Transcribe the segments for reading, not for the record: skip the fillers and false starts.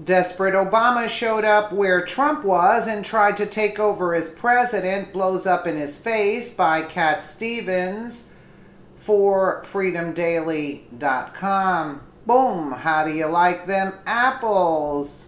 Desperate Obama showed up where Trump was and tried to take over as president, blows up in his face by Cat Stevens for freedomdaily.com. Boom, how do you like them apples?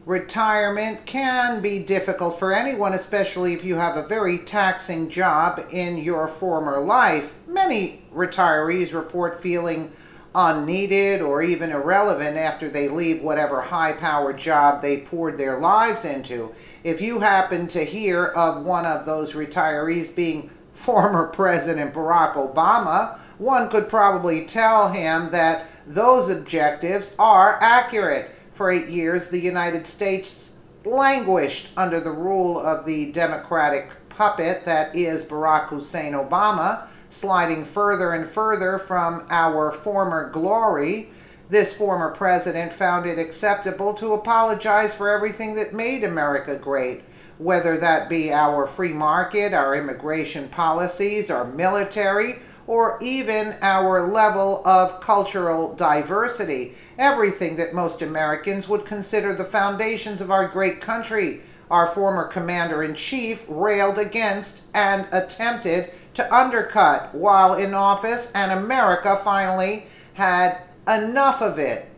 Retirement can be difficult for anyone, especially if you have a very taxing job in your former life. Many retirees report feeling unneeded or even irrelevant after they leave whatever high-powered job they poured their lives into. If you happen to hear of one of those retirees being former President Barack Obama, one could probably tell him that those objectives are accurate. For 8 years, the United States languished under the rule of the Democratic puppet that is Barack Hussein Obama, sliding further and further from our former glory. This former president found it acceptable to apologize for everything that made America great, whether that be our free market, our immigration policies, our military, or even our level of cultural diversity. Everything that most Americans would consider the foundations of our great country. Our former commander-in-chief railed against and attempted to undercut while in office, and America finally had enough of it.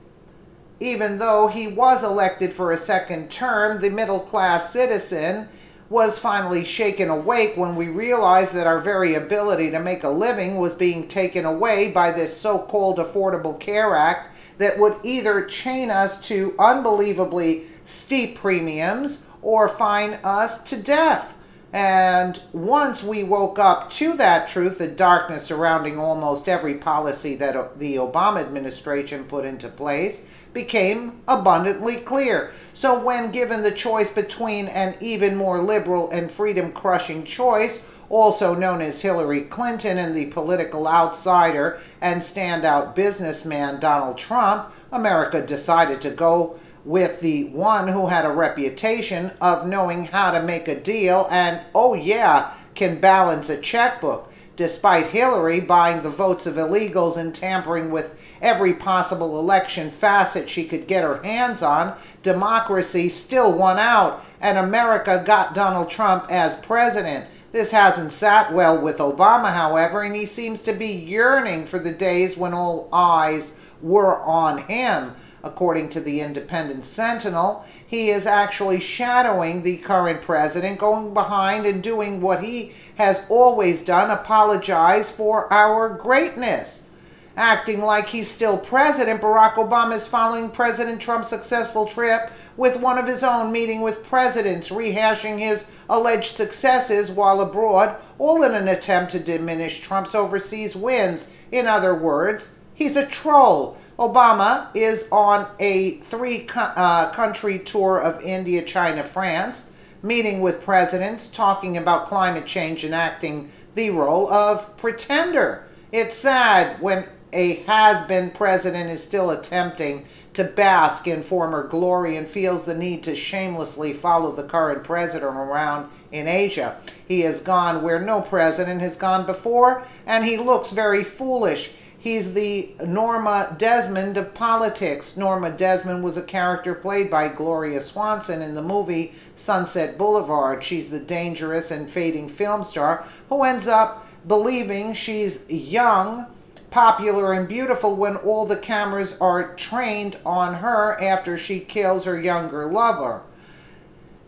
Even though he was elected for a second term, the middle-class citizen was finally shaken awake when we realized that our very ability to make a living was being taken away by this so-called Affordable Care Act that would either chain us to unbelievably steep premiums or fine us to death. And once we woke up to that truth, the darkness surrounding almost every policy that the Obama administration put into place became abundantly clear. So when given the choice between an even more liberal and freedom-crushing choice, also known as Hillary Clinton, and the political outsider and standout businessman Donald Trump, America decided to go with the one who had a reputation of knowing how to make a deal and, oh yeah, can balance a checkbook. Despite Hillary buying the votes of illegals and tampering with every possible election facet she could get her hands on, democracy still won out, and America got Donald Trump as president. This hasn't sat well with Obama, however, and he seems to be yearning for the days when all eyes were on him. According to the Independent Sentinel, he is actually shadowing the current president, going behind and doing what he has always done, apologize for our greatness. Acting like he's still president, Barack Obama is following President Trump's successful trip with one of his own, meeting with presidents, rehashing his alleged successes while abroad, all in an attempt to diminish Trump's overseas wins. In other words, he's a troll. Obama is on a three-country tour of India, China, France, meeting with presidents, talking about climate change and acting the role of pretender. It's sad when a has-been president is still attempting to bask in former glory and feels the need to shamelessly follow the current president around in Asia. He has gone where no president has gone before, and he looks very foolish. He's the Norma Desmond of politics. Norma Desmond was a character played by Gloria Swanson in the movie Sunset Boulevard. She's the dangerous and fading film star who ends up believing she's young, popular, and beautiful when all the cameras are trained on her after she kills her younger lover.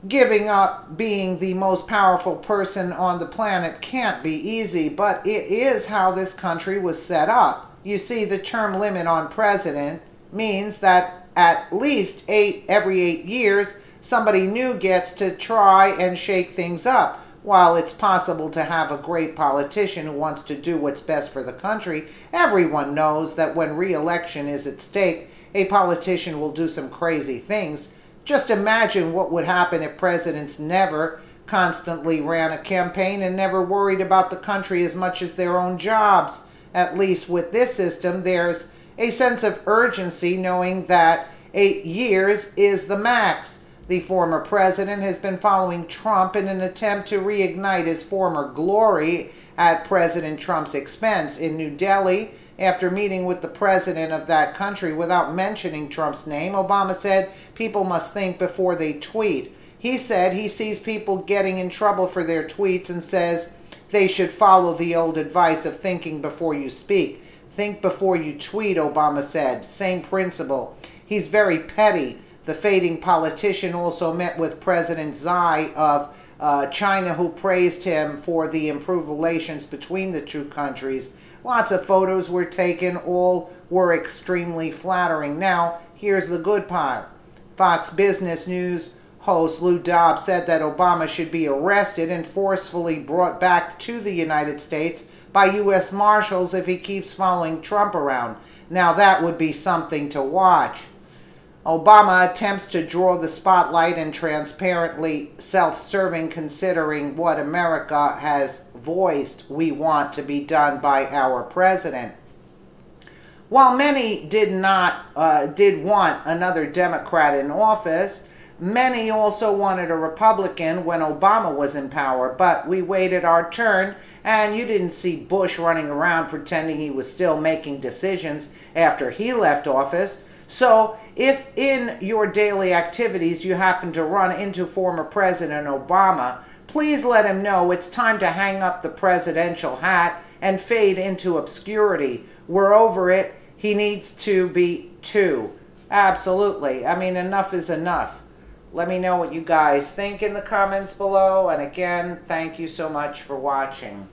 Giving up being the most powerful person on the planet can't be easy, but it is how this country was set up. You see, the term limit on president means that at least every 8 years, somebody new gets to try and shake things up. While it's possible to have a great politician who wants to do what's best for the country, everyone knows that when re-election is at stake, a politician will do some crazy things. Just imagine what would happen if presidents never constantly ran a campaign and never worried about the country as much as their own jobs. At least with this system, there's a sense of urgency knowing that 8 years is the max. The former president has been following Trump in an attempt to reignite his former glory at President Trump's expense. In New Delhi, After meeting with the president of that country without mentioning Trump's name, Obama said people must think before they tweet. He said he sees people getting in trouble for their tweets and says they should follow the old advice of thinking before you speak. Think before you tweet, Obama said. Same principle. He's very petty. The fading politician also met with President Xi of China, who praised him for the improved relations between the two countries. Lots of photos were taken. All were extremely flattering. Now, here's the good part. Fox Business News host Lou Dobbs said that Obama should be arrested and forcefully brought back to the United States by U.S. Marshals if he keeps following Trump around. Now, that would be something to watch. Obama attempts to draw the spotlight and transparently self-serving, considering what America has voiced we want to be done by our president. While many did want another Democrat in office, many also wanted a Republican when Obama was in power. But we waited our turn, and you didn't see Bush running around pretending he was still making decisions after he left office. So, if in your daily activities you happen to run into former President Obama, please let him know it's time to hang up the presidential hat and fade into obscurity. We're over it. He needs to be too. Absolutely. I mean, enough is enough. Let me know what you guys think in the comments below. And again, thank you so much for watching.